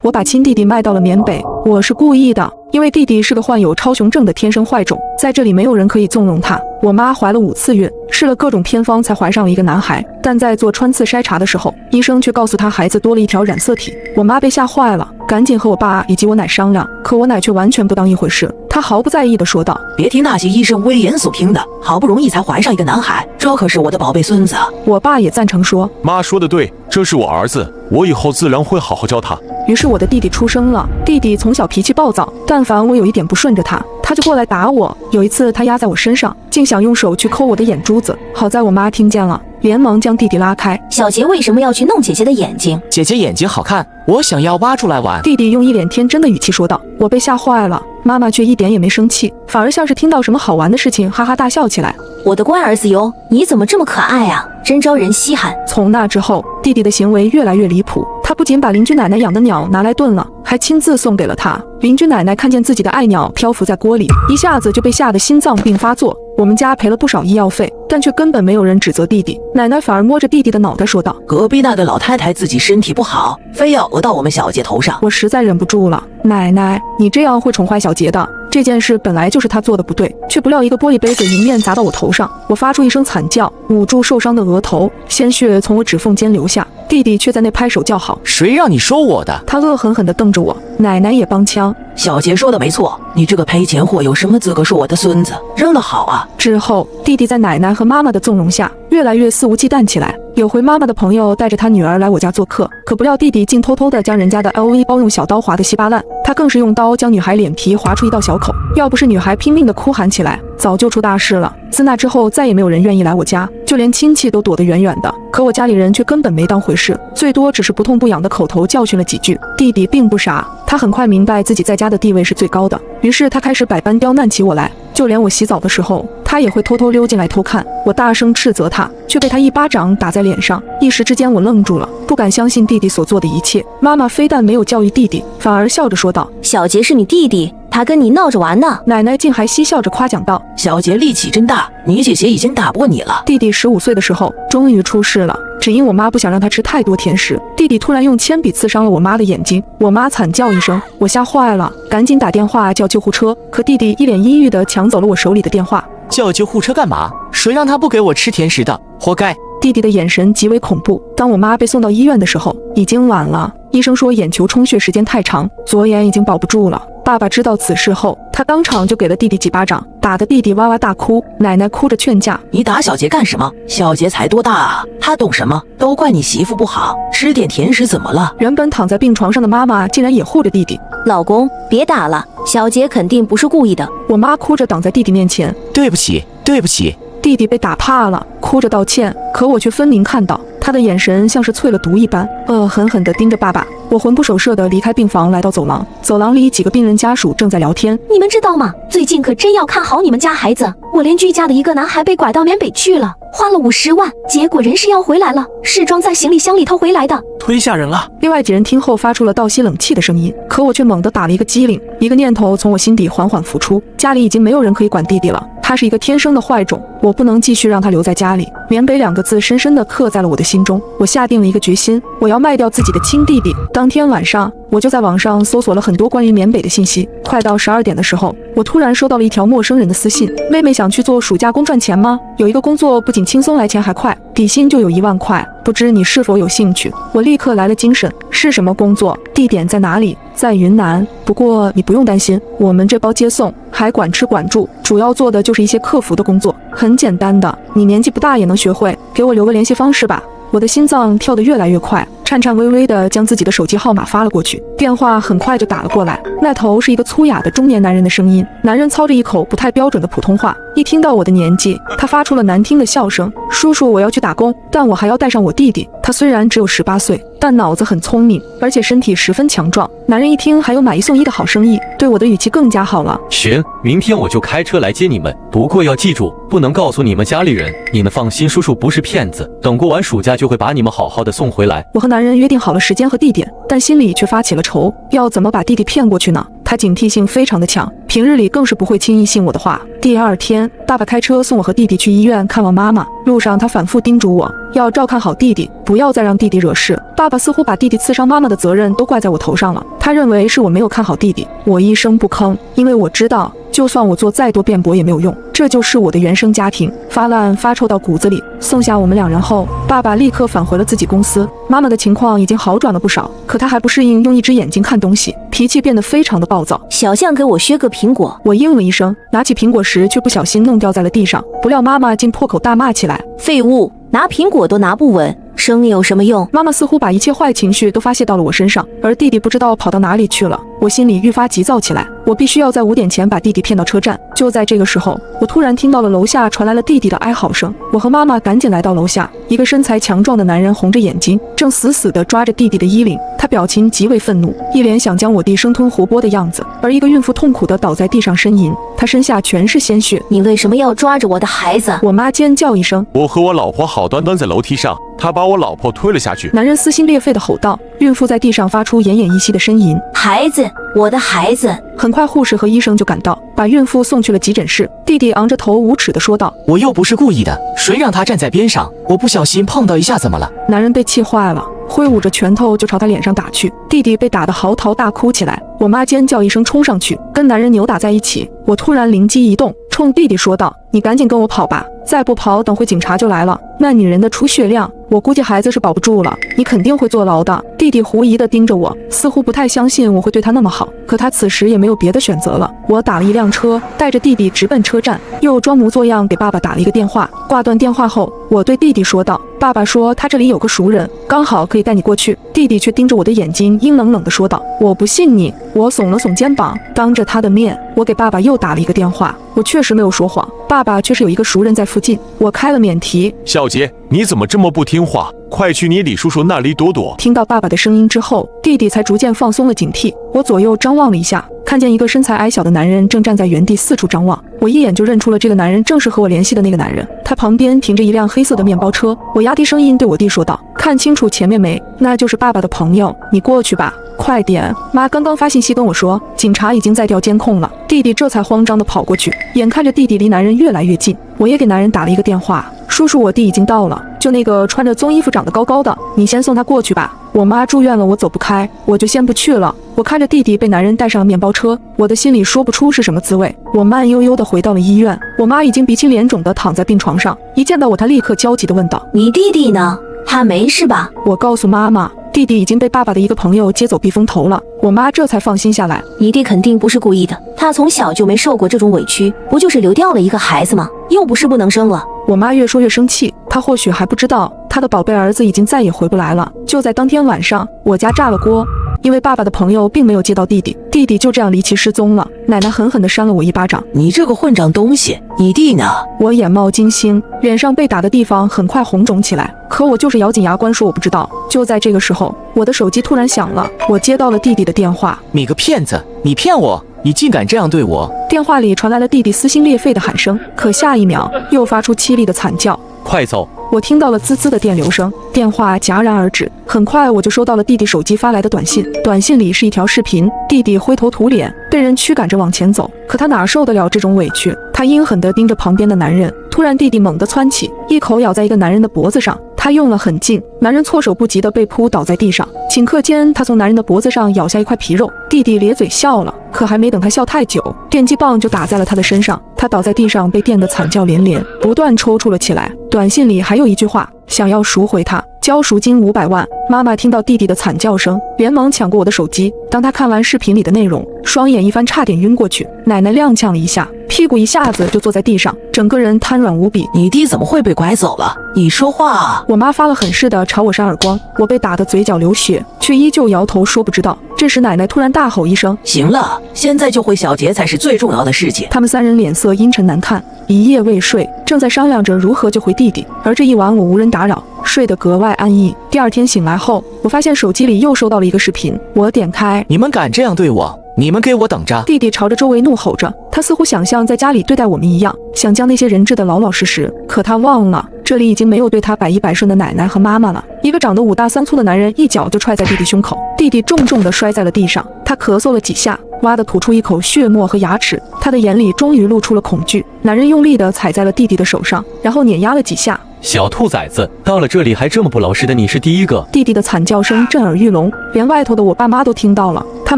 我把亲弟弟卖到了缅北，我是故意的，因为弟弟是个患有超雄症的天生坏种，在这里没有人可以纵容他。我妈怀了5次孕，试了各种偏方才怀上了一个男孩，但在做穿刺筛查的时候，医生却告诉她孩子多了一条染色体。我妈被吓坏了，赶紧和我爸以及我奶商量，可我奶却完全不当一回事，她毫不在意地说道：别听那些医生危言耸听的，好不容易才怀上一个男孩，这可是我的宝贝孙子。我爸也赞成说：妈说的对，这是我儿子，我以后自然会好好教他。于是我的弟弟出生了。弟弟从小脾气暴躁，但凡我有一点不顺着他就过来打我。有一次他压在我身上，竟想用手去抠我的眼珠子，好在我妈听见了，连忙将弟弟拉开。小杰为什么要去弄姐姐的眼睛？姐姐眼睛好看，我想要挖出来玩。弟弟用一脸天真的语气说道。我被吓坏了，妈妈却一点也没生气，反而像是听到什么好玩的事情，哈哈大笑起来。我的乖儿子哟，你怎么这么可爱啊，真招人稀罕。从那之后，弟弟的行为越来越离谱，他不仅把邻居奶奶养的鸟拿来炖了，还亲自送给了他。邻居奶奶看见自己的爱鸟漂浮在锅里，一下子就被吓得心脏病发作。我们家赔了不少医药费，但却根本没有人指责弟弟，奶奶反而摸着弟弟的脑袋说道：隔壁那个老太太自己身体不好，非要讹到我们小杰头上。我实在忍不住了，奶奶，你这样会宠坏小杰的。这件事本来就是他做的不对，却不料一个玻璃杯子迎面砸到我头上，我发出一声惨叫，捂住受伤的额头，鲜血从我指缝间流下。弟弟却在那拍手叫好。谁让你说我的？他恶狠狠地瞪着我，奶奶也帮腔。小杰说的没错，你这个赔钱货有什么资格说我的孙子？扔了好啊。之后，弟弟在奶奶和妈妈的纵容下，越来越肆无忌惮起来。有回妈妈的朋友带着他女儿来我家做客，可不料弟弟竟偷偷地将人家的 LV 包用小刀划得稀巴烂，他更是用刀将女孩脸皮划出一道小口。要不是女孩拼命地哭喊起来，早就出大事了。自那之后，再也没有人愿意来我家，就连亲戚都躲得远远的。可我家里人却根本没当回事，最多只是不痛不痒的口头教训了几句。弟弟并不傻，他很快明白自己在家的地位是最高的，于是他开始百般刁难起我来。就连我洗澡的时候，他也会偷偷溜进来偷看。我大声斥责他，却被他一巴掌打在脸上。一时之间我愣住了，不敢相信弟弟所做的一切。妈妈非但没有教育弟弟，反而笑着说道：小杰是你弟弟，他跟你闹着玩呢。奶奶竟还嬉笑着夸奖道：小杰力气真大，你姐姐已经打不过你了。弟弟15岁的时候终于出事了，只因我妈不想让他吃太多甜食，弟弟突然用铅笔刺伤了我妈的眼睛，我妈惨叫一声，我吓坏了，赶紧打电话叫救护车。可弟弟一脸阴郁地抢走了我手里的电话。叫救护车干嘛？谁让他不给我吃甜食的？活该！弟弟的眼神极为恐怖。当我妈被送到医院的时候，已经晚了。医生说眼球充血时间太长，左眼已经保不住了。爸爸知道此事后，他当场就给了弟弟几巴掌，打得弟弟哇哇大哭。奶奶哭着劝架：你打小杰干什么？小杰才多大啊，他懂什么？都怪你媳妇不好，吃点甜食怎么了？原本躺在病床上的妈妈竟然也护着弟弟。老公，别打了，小杰肯定不是故意的。我妈哭着挡在弟弟面前：对不起，对不起。弟弟被打怕了，哭着道歉，可我却分明看到他的眼神像是淬了毒一般，恶狠狠地盯着爸爸。我魂不守舍地离开病房，来到走廊。走廊里几个病人家属正在聊天。你们知道吗？最近可真要看好你们家孩子，我邻居家的一个男孩被拐到缅北去了，花了50万，结果人是要回来了，是装在行李箱里头回来的，忒吓人了。另外几人听后发出了倒吸冷气的声音，可我却猛地打了一个激灵，一个念头从我心底缓缓浮出：家里已经没有人可以管弟弟了，他是一个天生的坏种，我不能继续让他留在家里。缅北2个字深深地刻在了我的心中，我下定了一个决心，我要卖掉自己的亲弟弟。当天晚上，我就在网上搜索了很多关于缅北的信息。快到12点的时候，我突然收到了一条陌生人的私信：妹妹想去做暑假工赚钱吗？有一个工作不仅轻松来钱还快，底薪就有1万块，不知你是否有兴趣？我立刻来了精神，是什么工作？地点在哪里？在云南。不过你不用担心，我们这包接送，还管吃管住，主要做的就是一些客服的工作，很简单的，你年纪不大也能学会。给我留个联系方式吧。我的心脏跳得越来越快，颤颤巍巍地将自己的手机号码发了过去。电话很快就打了过来，那头是一个粗哑的中年男人的声音。男人操着一口不太标准的普通话，一听到我的年纪，他发出了难听的笑声：叔叔，我要去打工，但我还要带上我弟弟。他虽然只有18岁，但脑子很聪明，而且身体十分强壮。男人一听还有买1送1的好生意，对我的语气更加好了。行，明天我就开车来接你们，不过要记住，不能告诉你们家里人。你们放心，叔叔不是骗子，等过完暑假就会把你们好好的送回来。我和男人约定好了时间和地点，但心里却发起了愁，要怎么把弟弟骗过去呢？他警惕性非常的强，平日里更是不会轻易信我的话。第二天，爸爸开车送我和弟弟去医院看望妈妈，路上他反复叮嘱我要照看好弟弟，不要再让弟弟惹事。爸爸似乎把弟弟刺伤妈妈的责任都怪在我头上了，他认为是我没有看好弟弟。我一声不吭，因为我知道就算我做再多辩驳也没有用，这就是我的原生家庭，发烂发臭到骨子里。送下我们2人后，爸爸立刻返回了自己公司。妈妈的情况已经好转了不少，可她还不适应用一只眼睛看东西，脾气变得非常的暴躁。小象给我削个苹果。我应了一声，拿起苹果时却不小心弄掉在了地上，不料妈妈竟破口大骂起来：废物，拿苹果都拿不稳，生有什么用？妈妈似乎把一切坏情绪都发泄到了我身上，而弟弟不知道跑到哪里去了。我心里愈发急躁起来，我必须要在5点前把弟弟骗到车站。就在这个时候，我突然听到了楼下传来了弟弟的哀嚎声。我和妈妈赶紧来到楼下，一个身材强壮的男人红着眼睛，正死死地抓着弟弟的衣领，他表情极为愤怒，一脸想将我弟生吞活剥的样子。而一个孕妇痛苦地倒在地上呻吟，她身下全是鲜血。你为什么要抓着我的孩子？我妈尖叫一声，我和我老婆好端端在楼梯上，他把我老婆推了下去。男人撕心裂肺地吼道，孕妇在地上发出奄奄一息的呻吟。孩子，我的孩子！很快护士和医生就赶到，把孕妇送去了急诊室。弟弟昂着头无耻地说道，我又不是故意的，谁让他站在边上？我不小心碰到一下怎么了？男人被气坏了，挥舞着拳头就朝他脸上打去。弟弟被打得嚎啕大哭起来。我妈尖叫一声冲上去，跟男人扭打在一起。我突然灵机一动，冲弟弟说道，你赶紧跟我跑吧，再不跑等会警察就来了。那女人的出血量，我估计孩子是保不住了，你肯定会坐牢的。弟弟狐疑地盯着我，似乎不太相信我会对他那么好，可他此时也没有别的选择了。我打了一辆车，带着弟弟直奔车站，又装模作样给爸爸打了一个电话。挂断电话后，我对弟弟说道，爸爸说他这里有个熟人，刚好可以带你过去。弟弟却盯着我的眼睛，阴冷冷地说道，我不信你。我耸了耸肩膀，当着他的面，我给爸爸又打了一个电话。我确实没有说谎，爸爸确实有一个熟人在附近。我开了免提，小杰，你怎么这么不听话？快去你李叔叔那里躲躲。听到爸爸的声音之后，弟弟才逐渐放松了警惕。我左右张望了一下，看见一个身材矮小的男人正站在原地四处张望。我一眼就认出了这个男人正是和我联系的那个男人，他旁边停着一辆黑色的面包车。我压低声音对我弟说道，看清楚前面没？那就是爸爸的朋友，你过去吧，快点。妈刚刚发信息跟我说，警察已经在调监控了。弟弟这才慌张地跑过去，眼看着弟弟离男人越来越近，我也给男人打了一个电话，叔叔，我弟已经到了，就那个穿着棕衣服长得高高的，你先送他过去吧。我妈住院了，我走不开，我就先不去了。我看着弟弟被男人带上了面包车，我的心里说不出是什么滋味。我慢悠悠地回到了医院，我妈已经鼻青脸肿地躺在病床上，一见到我，她立刻焦急地问道，你弟弟呢？他没事吧？我告诉妈妈，弟弟已经被爸爸的一个朋友接走避风头了。我妈这才放心下来。你弟肯定不是故意的，他从小就没受过这种委屈，不就是流掉了一个孩子吗？又不是不能生了。我妈越说越生气，她或许还不知道，她的宝贝儿子已经再也回不来了。就在当天晚上，我家炸了锅，因为爸爸的朋友并没有接到弟弟，弟弟就这样离奇失踪了。奶奶狠狠地扇了我一巴掌，你这个混账东西，你弟呢？我眼冒金星，脸上被打的地方很快红肿起来，可我就是咬紧牙关说我不知道。就在这个时候，我的手机突然响了，我接到了弟弟的电话。你个骗子，你骗我，你竟敢这样对我！电话里传来了弟弟撕心裂肺的喊声，可下一秒又发出凄厉的惨叫。快走！我听到了滋滋的电流声，电话戛然而止。很快我就收到了弟弟手机发来的短信，短信里是一条视频，弟弟灰头土脸，被人驱赶着往前走，可他哪受得了这种委屈，他阴狠地盯着旁边的男人。突然弟弟猛地窜起，一口咬在一个男人的脖子上，他用了狠劲，男人措手不及地被扑倒在地上。顷刻间，他从男人的脖子上咬下一块皮肉，弟弟咧嘴笑了，可还没等他笑太久，电击棒就打在了他的身上，他倒在地上被电得惨叫连连，不断抽搐了起来。短信里还有一句话，想要赎回他，交赎金500万。妈妈听到弟弟的惨叫声，连忙抢过我的手机。当她看完视频里的内容，双眼一翻，差点晕过去。奶奶踉跄了一下，屁股一下子就坐在地上，整个人瘫软无比。你弟怎么会被拐走了？你说话啊！我妈发了狠似的朝我扇耳光，我被打得嘴角流血，却依旧摇头说不知道。这时奶奶突然大吼一声，行了，现在救回小杰才是最重要的事情。他们3人脸色阴沉难看，一夜未睡，正在商量着如何救回弟弟。而这一晚我无人打扰，睡得格外安逸。第二天醒来后，我发现手机里又收到了一个视频，我点开，你们敢这样对我，你们给我等着！弟弟朝着周围怒吼着，他似乎想像在家里对待我们一样，想将那些人治得老老实实。可他忘了，这里已经没有对他百依百顺的奶奶和妈妈了。一个长得5大3粗的男人一脚就踹在弟弟胸口，弟弟重重地摔在了地上。他他咳嗽了几下，哇地吐出一口血沫和牙齿，他的眼里终于露出了恐惧。男人用力地踩在了弟弟的手上，然后碾压了几下。小兔崽子，到了这里还这么不老实的，你是第一个。弟弟的惨叫声震耳欲聋，连外头的我爸妈都听到了。他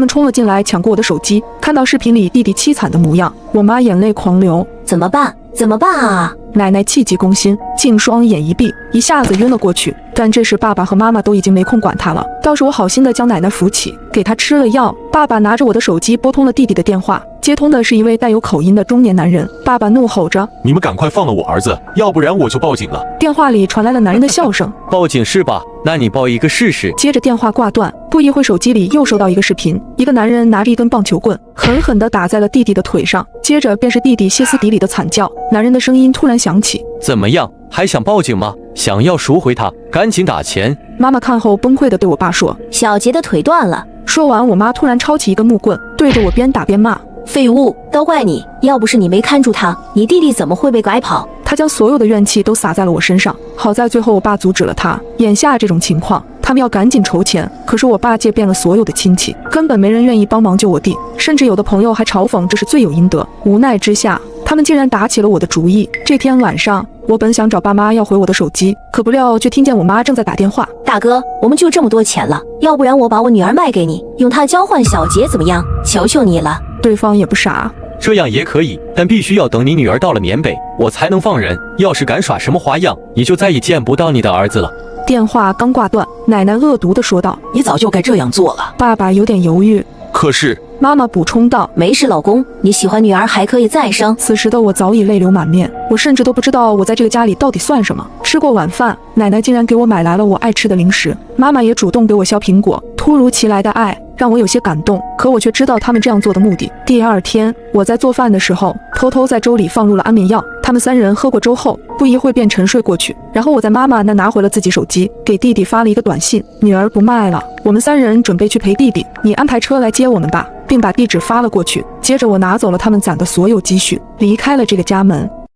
们冲了进来，抢过我的手机。看到视频里弟弟凄惨的模样，我妈眼泪狂流。怎么办？怎么办啊？奶奶气急攻心，竟双眼一闭，一下子晕了过去。但这时爸爸和妈妈都已经没空管他了，倒是我好心的将奶奶扶起，给她吃了药。爸爸拿着我的手机拨通了弟弟的电话，接通的是一位带有口音的中年男人。爸爸怒吼着：“你们赶快放了我儿子，要不然我就报警了。”电话里传来了男人的笑声：“报警是吧？那你报一个试试。”接着电话挂断，不一会手机里又收到一个视频，一个男人拿着一根棒球棍，狠狠地打在了弟弟的腿上，接着便是弟弟歇斯底里的惨叫。男人的声音突然响起：“怎么样，还想报警吗？想要赎回他，赶紧打钱。”妈妈看后崩溃地对我爸说：“小杰的腿断了。”说完，我妈突然抄起一根木棍，对着我边打边骂：“废物，都怪你！要不是你没看住他，你弟弟怎么会被拐跑？”他将所有的怨气都撒在了我身上，好在最后我爸阻止了他。眼下这种情况，他们要赶紧筹钱，可是我爸借遍了所有的亲戚，根本没人愿意帮忙救我弟，甚至有的朋友还嘲讽这是罪有应得。无奈之下，他们竟然打起了我的主意。这天晚上，我本想找爸妈要回我的手机，可不料却听见我妈正在打电话：“大哥，我们就这么多钱了，要不然我把我女儿卖给你，用她交换小杰怎么样？求求你了。”对方也不傻，这样也可以，但必须要等你女儿到了缅北，我才能放人。要是敢耍什么花样，你就再也见不到你的儿子了。电话刚挂断，奶奶恶毒地说道：“你早就该这样做了。”爸爸有点犹豫，可是妈妈补充道：“没事，老公，你喜欢女儿还可以再生。”此时的我早已泪流满面，我甚至都不知道我在这个家里到底算什么。吃过晚饭，奶奶竟然给我买来了我爱吃的零食，妈妈也主动给我削苹果。突如其来的爱让我有些感动，可我却知道他们这样做的目的。第二天，我在做饭的时候，偷偷在粥里放入了安眠药。他们三人喝过粥后，不一会便沉睡过去。然后我在妈妈那拿回了自己手机，给弟弟发了一个短信：“女儿不卖了，我们三人准备去陪弟弟，你安排车来接我们吧。”并把地址发了过去。接着我拿走了他们攒的所有积蓄，离开了这个家门。